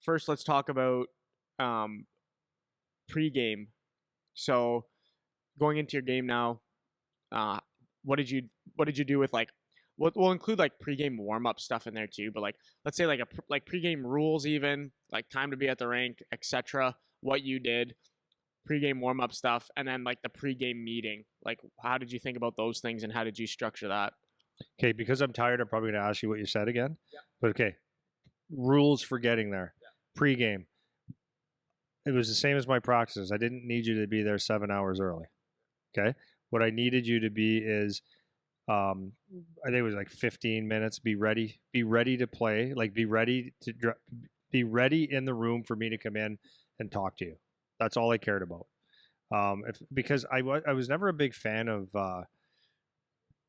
first let's talk about um, pregame. So going into your game now, uh, what did you do with like? We'll include like pregame warm up stuff in there too, but like let's say like like pregame rules, even like time to be at the rink, etc. What you did, pregame warm up stuff, and then like the pregame meeting. Like, how did you think about those things, and how did you structure that? Okay, because I'm tired, I'm probably going to ask you what you said again. Yeah. But okay, rules for getting there. Pre-game. It was the same as my practices. I didn't need you to be there 7 hours early. Okay. What I needed you to be is, I think it was like 15 minutes. Be ready. Be ready to play. Like be ready in the room for me to come in and talk to you. That's all I cared about. Because I was never a big fan of.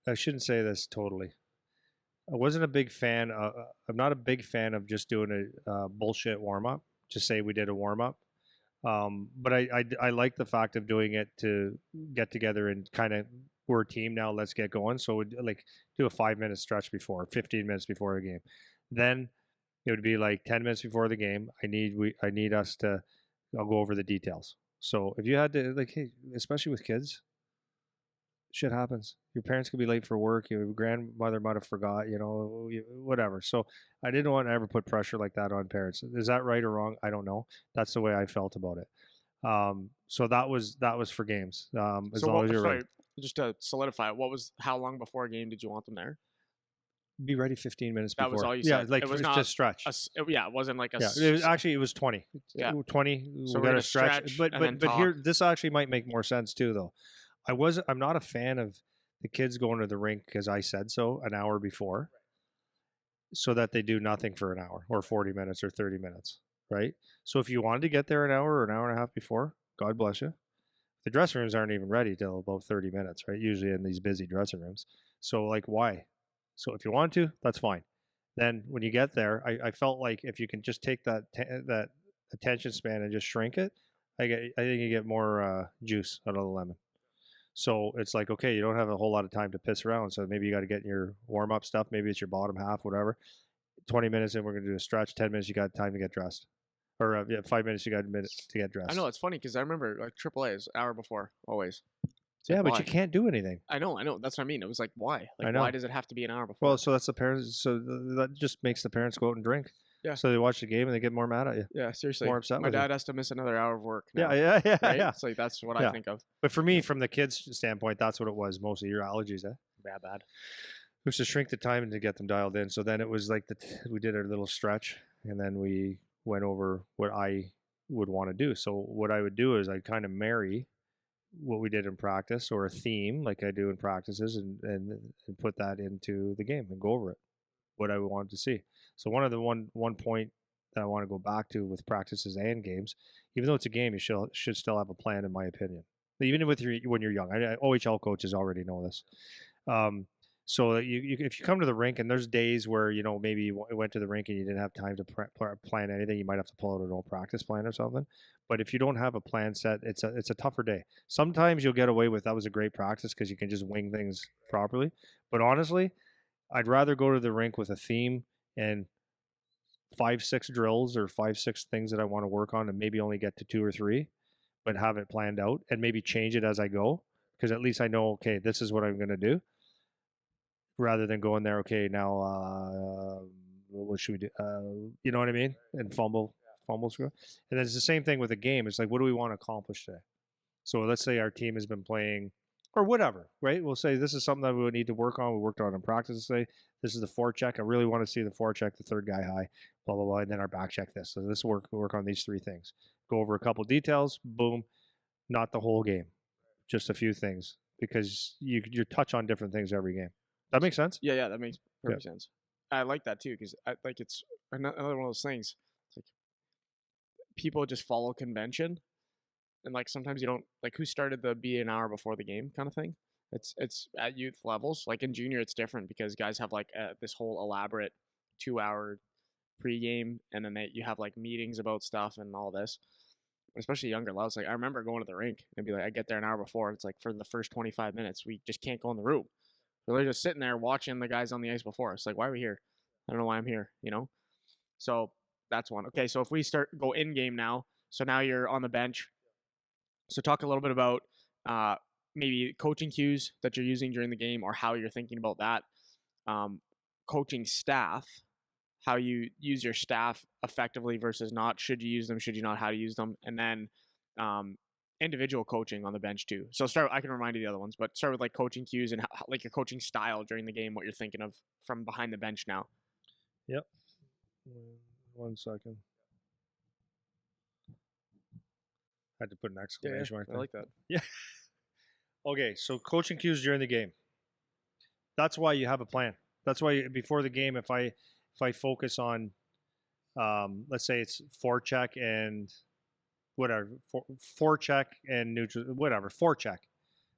I shouldn't say this totally. I wasn't a big fan. I'm not a big fan of just doing a bullshit warm up. Just say we did a warm up. But I like the fact of doing it to get together and kind of, we're a team now. Let's get going. So we'd like do a 5 minute stretch before, 15 minutes before a game. Then it would be like 10 minutes before the game. I need us to. I'll go over the details. So if you had to, like, hey, especially with kids, shit happens. Your parents could be late for work. Your grandmother might have forgot, whatever. So I didn't want to ever put pressure like that on parents. Is that right or wrong? I don't know. That's the way I felt about it. So that was for games. As So long what? as you're Sorry, ready. just to solidify, how long before a game did you want them there? Be ready 15 minutes That before. was all you Yeah, said. like It was it's not just stretch. Yeah, it wasn't like a. Yeah, it was 20. Yeah. 20. So We we're got gonna to stretch. stretch But and then but here, talk. this actually might make more sense too, though. I'm not a fan of the kids going to the rink because I said so an hour before, so that they do nothing for an hour or 40 minutes or 30 minutes, right? So if you wanted to get there an hour or an hour and a half before, God bless you. The dressing rooms aren't even ready till about 30 minutes, right? Usually in these busy dressing rooms. So like, why? So if you want to, that's fine. Then when you get there, I felt like if you can just take that attention span and just shrink it, I think you get more juice out of the lemon. So it's like, okay, you don't have a whole lot of time to piss around. So maybe you got to get in your warm up stuff. Maybe it's your bottom half, whatever. 20 minutes and we're going to do a stretch. 10 minutes, you got time to get dressed. Or yeah, 5 minutes, you got a minute to get dressed. I know it's funny because I remember like AAA is hour before always. It's Yeah, like, but why? you can't do anything. I know. That's what I mean. It was like, why? I Like, know. why does it have to be an hour before? Well, so that's the parents. So that just makes the parents go out and drink. Yeah. So they watch the game and they get more mad at you. Yeah, seriously. More upset My with you. dad has to miss another hour of work now. Yeah. Right? Yeah. It's like that's what Yeah. I think of. But for me, from the kids' standpoint, that's what it was. Mostly your allergies, eh? Bad. It was to shrink the time and to get them dialed in. So then it was like we did our little stretch, and then we went over what I would want to do. So what I would do is I'd kind of marry what we did in practice or a theme like I do in practices, and put that into the game and go over it, what I wanted to see. So one of the one point that I want to go back to with practices and games, even though it's a game, you should still have a plan, in my opinion. Even with when you're young, OHL coaches already know this. So if you come to the rink and there's days where maybe you went to the rink and you didn't have time to plan anything, you might have to pull out an old practice plan or something. But if you don't have a plan set, it's a tougher day. Sometimes you'll get away with that was a great practice because you can just wing things properly. But honestly, I'd rather go to the rink with a theme and 5-6 drills or 5-6 things that I want to work on, and maybe only get to 2 or 3, but have it planned out and maybe change it as I go, because at least I know, okay, this is what I'm going to do, rather than going there, okay, now what should we do? You know what I mean? And fumble screw. And then it's the same thing with a game. It's like, what do we want to accomplish today? So let's say our team has been playing or whatever, right? We'll say this is something that we would need to work on. We worked on in practice today. This is the forecheck. I really want to see the forecheck, the third guy high, blah, blah, blah. And then our back check this. So this work on these 3 things. Go over a couple details, boom, not the whole game, just a few things, because you touch on different things every game. That makes sense? Yeah, that makes perfect sense. I like that too because like it's another one of those things. It's like people just follow convention, and like sometimes you don't like who started the be an hour before the game kind of thing. It's at youth levels. Like in junior, it's different because guys have like this whole elaborate 2-hour pregame, and then you have like meetings about stuff and all this. Especially younger levels. Like I remember going to the rink and be like, I get there an hour before. It's like for the first 25 minutes, we just can't go in the room. We're just sitting there watching the guys on the ice before us. Like, why are we here? I don't know why I'm here, So That's one. Okay, so if we go in game now, so now you're on the bench. So talk a little bit about uh, maybe coaching cues that you're using during the game, or how you're thinking about that. Um, Coaching staff, how you use your staff effectively versus not. Should you use them? Should you not? How to use them? And then um, individual coaching on the bench too. So start. I can remind you the other ones, but start with like coaching cues and like your coaching style during the game. What you're thinking of from behind the bench now. Yep. 1 second. Had to put an exclamation mark I there. like that. Yeah. Okay, so coaching cues during the game. That's why you have a plan. That's why before the game, if I focus on, let's say it's forecheck and whatever, forecheck and neutral, whatever, forecheck.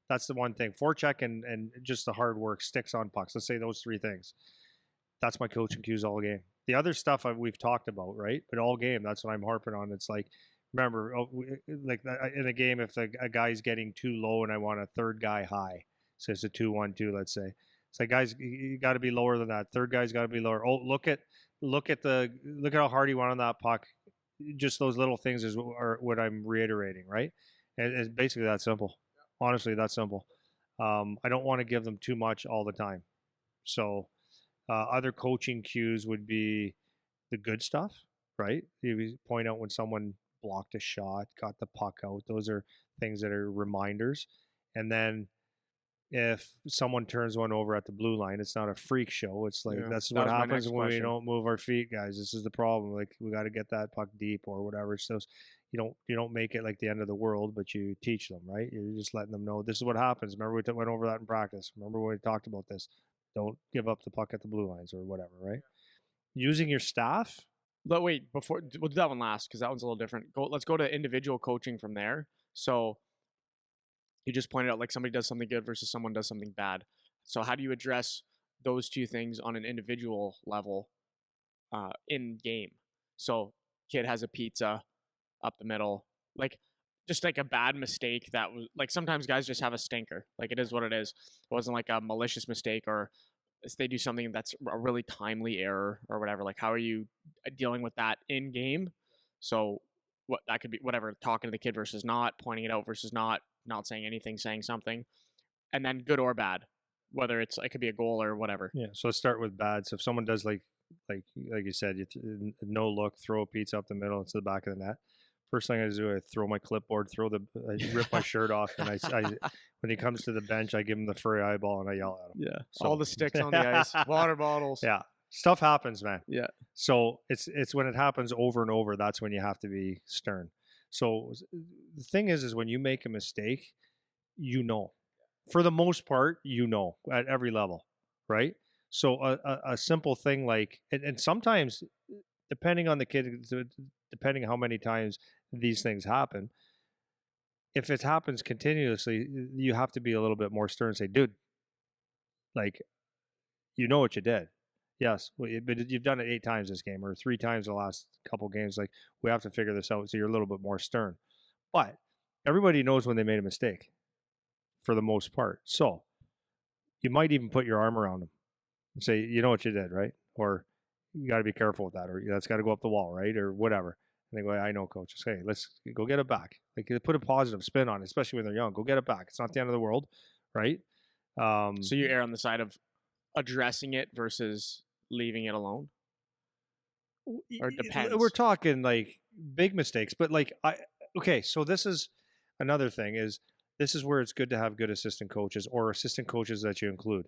That's the one thing. Forecheck and just the hard work, sticks on pucks. Let's say those three things. That's my coaching cues all game. The other stuff we've talked about, right? But all game, that's what I'm harping on. It's like, remember, like in a game, if a guy's getting too low and I want a third guy high, so it's a 2-1-2, let's say. It's like, guys, you got to be lower than that. Third guy's got to be lower. Oh, look at how hard he went on that puck. Just those little things are what I'm reiterating, right? And it's basically that simple. Honestly, that simple. I don't want to give them too much all the time. So other coaching cues would be the good stuff, right? You point out when someone blocked a shot, got the puck out. Those are things that are reminders. And then if someone turns one over at the blue line, it's not a freak show. It's like, that's what happens when we don't move our feet, guys. This is the problem. Like, we got to get that puck deep or whatever. So you don't make it like the end of the world, but you teach them, right? You're just letting them know this is what happens. Remember, we went over that in practice. Remember when we talked about this? Don't give up the puck at the blue lines or whatever, right? Using your staff. But wait, before we'll do that one last because that one's a little different. Let's go to individual coaching from there. So you just pointed out like somebody does something good versus someone does something bad. So how do you address those two things on an individual level in game? So kid has a pizza up the middle, like just like a bad mistake that was like sometimes guys just have a stinker. Like it is what it is. It wasn't like a malicious mistake or if they do something that's a really timely error or whatever. Like how are you dealing with that in game? So what that could be whatever, talking to the kid versus not, pointing it out versus not saying anything, saying something, and then good or bad, whether it could be a goal or whatever. Yeah. So let's start with bad. So if someone does like you said, no look, throw a pizza up the middle into the back of the net. First thing I do, I throw my clipboard, I rip my shirt off, and I when he comes to the bench, I give him the furry eyeball and I yell at him. Yeah. So, all the sticks on the ice, water bottles. Yeah. Stuff happens, man. Yeah. So it's when it happens over and over, that's when you have to be stern. So the thing is when you make a mistake, for the most part, at every level, right? So a simple thing like, and sometimes depending on the kid, depending how many times these things happen, if it happens continuously, you have to be a little bit more stern and say, dude, like, you know what you did. Yes, but you've done it 8 times this game or 3 times the last couple games. Like, we have to figure this out. So you're a little bit more stern. But everybody knows when they made a mistake for the most part. So you might even put your arm around them and say, you know what you did, right? Or you got to be careful with that, or that's got to go up the wall, right? Or whatever. And they go, I know, coach. Say, hey, let's go get it back. Like, put a positive spin on it, especially when they're young. Go get it back. It's not the end of the world, right? So you err on the side of addressing it versus leaving it alone? Or it depends. We're talking like big mistakes, but like okay, so this is another thing this is where it's good to have good assistant coaches or assistant coaches that you include.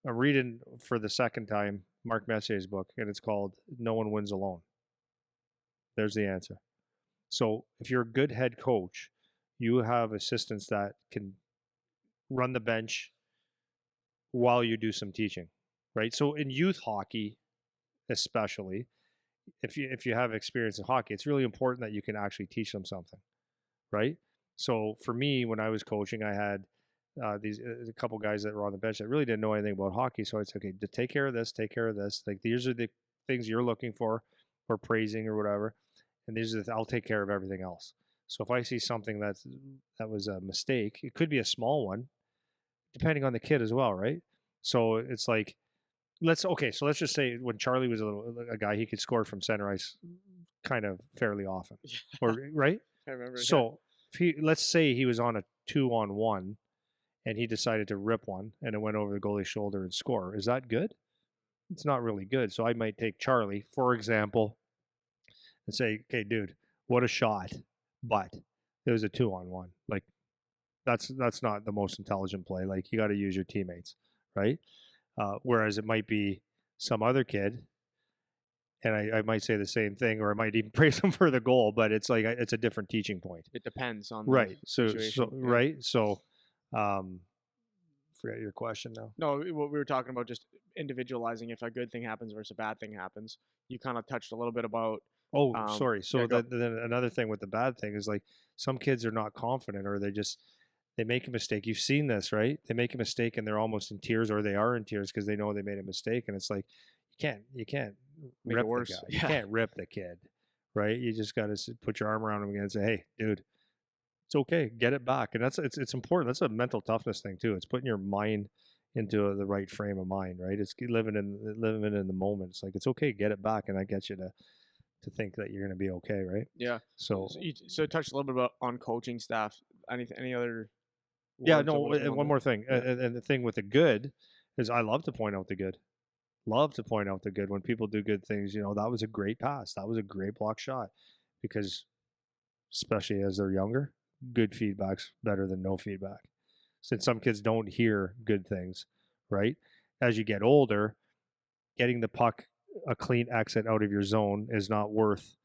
I'm reading for the second time Mark Messier's book, and it's called No One Wins Alone. There's the answer. So if you're a good head coach, you have assistants that can run the bench while you do some teaching, right? So in youth hockey, especially, if you have experience in hockey, it's really important that you can actually teach them something, right? So for me, when I was coaching, I had a couple guys that were on the bench that really didn't know anything about hockey. So I'd say, okay, take care of this, take care of this. Like, these are the things you're looking for or praising or whatever, and I'll take care of everything else. So if I see something that was a mistake, it could be a small one, depending on the kid as well, right? So it's like, let's just say when Charlie was a guy, he could score from center ice kind of fairly often, Yeah, or right? I remember. Yeah, So if he, let's say he was on a 2-on-1 and he decided to rip one and it went over the goalie's shoulder and score. Is that good? It's not really good. So I might take Charlie, for example, and say, "Okay, dude, what a shot, but it was a 2-on-1. Like that's not the most intelligent play. Like you got to use your teammates, right? Whereas it might be some other kid, and I might say the same thing, or I might even praise him for the goal, but it's like it's a different teaching point, it depends on the right? So situation. Yeah. right, so um, forget your question now. No, what we were talking about, just individualizing if a good thing happens versus a bad thing happens. You kind of touched a little bit about. Oh, sorry. Yeah, So go. then another thing with the bad thing is like some kids are not confident, or they make a mistake. You've seen this, right? They make a mistake and they're almost in tears, or they are in tears because they know they made a mistake, and it's like you can't Make it rip the worse. guy. You Yeah, can't rip the kid, right? You just got to put your arm around him again and say, "Hey, dude, it's okay. Get it back." And it's important. That's a mental toughness thing too. It's putting your mind into the right frame of mind, right? It's living in the moment. It's like it's okay, get it back, and that gets you to think that you're going to be okay, right? yeah. So So touched a little bit about on coaching staff. Any other yeah, words no. And on one that? more thing, Yeah, and the thing with the good is I love to point out the good. Love to point out the good when people do good things. That was a great pass. That was a great block shot, because especially as they're younger, good feedback's better than no feedback. Since some kids don't hear good things, right? As you get older, getting the puck a clean exit out of your zone is not worth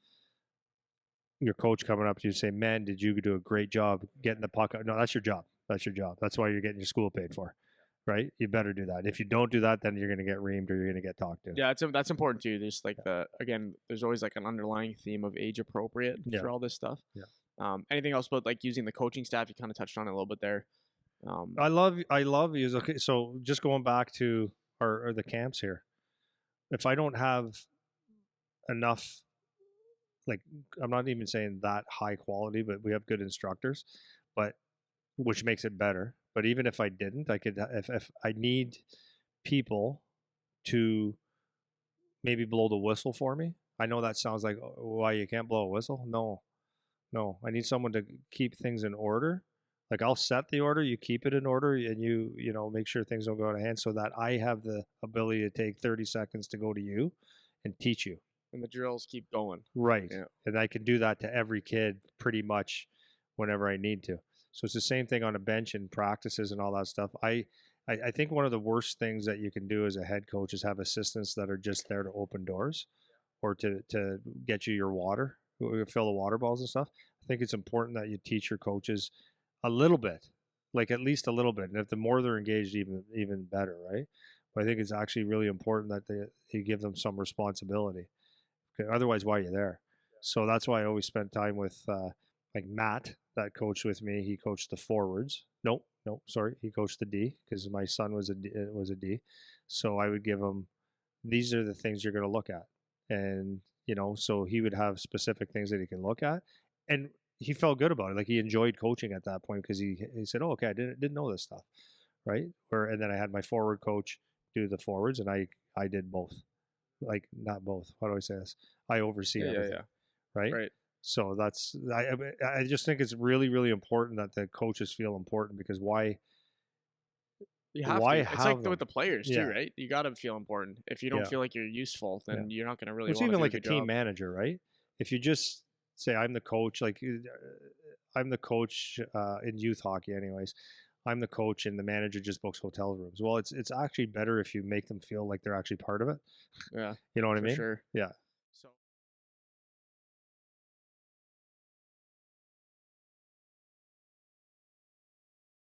your coach coming up to you and say, "Man, did you do a great job getting the puck out?" No, that's your job. That's your job. That's why you're getting your school paid for, right? You better do that. If you don't do that, then you're going to get reamed or you're going to get talked to. yeah. That's important too. There's like there's always like an underlying theme of age appropriate Yeah. for all this stuff. Yeah. Anything else about like using the coaching staff? You kind of touched on it a little bit there. I love you. Okay, so just going back to our the camps here. If I don't have enough, like, I'm not even saying that high quality, but we have good instructors, but which makes it better. But even if I didn't, I could, if I need people to maybe blow the whistle for me. I know that sounds like, "Oh, why you can't blow a whistle?" No, no. I need someone to keep things in order. Like I'll set the order, you keep it in order, and make sure things don't go out of hand, so that I have the ability to take 30 seconds to go to you and teach you. And the drills keep going. Right. Yeah. And I can do that to every kid pretty much whenever I need to. So it's the same thing on a bench and practices and all that stuff. I think one of the worst things that you can do as a head coach is have assistants that are just there to open doors or to get you your water, fill the water balls and stuff. I think it's important that you teach your coaches a little bit, like at least a little bit. And if the more they're engaged, even better, right? But I think it's actually really important that you give them some responsibility. Okay, otherwise, why are you there? So that's why I always spent time with like Matt, that coached with me. He coached the forwards. Nope, nope, sorry, he coached the D because my son was a D. So I would give him, these are the things you're going to look at, and so he would have specific things that he can look at, and he felt good about it. Like he enjoyed coaching at that point because he said, "Oh, okay, I didn't know this stuff," right? And then I had my forward coach do the forwards, and I did both. Like not both. How do I say this? I oversee Yeah, everything, yeah. right? Right. So that's I just think it's really really important that the coaches feel important, because You have why to. It's like have with them? the players too, Yeah, right? You got to feel important. If you don't yeah, feel like you're useful, yeah. then you're not going to really Well, it's want to even do a like a good team job. manager, right? If you just say I'm the coach, like I'm the coach in youth hockey, anyways. I'm the coach, and the manager just books hotel rooms. Well, it's actually better if you make them feel like they're actually part of it. Yeah, You know what I for mean? sure. Yeah.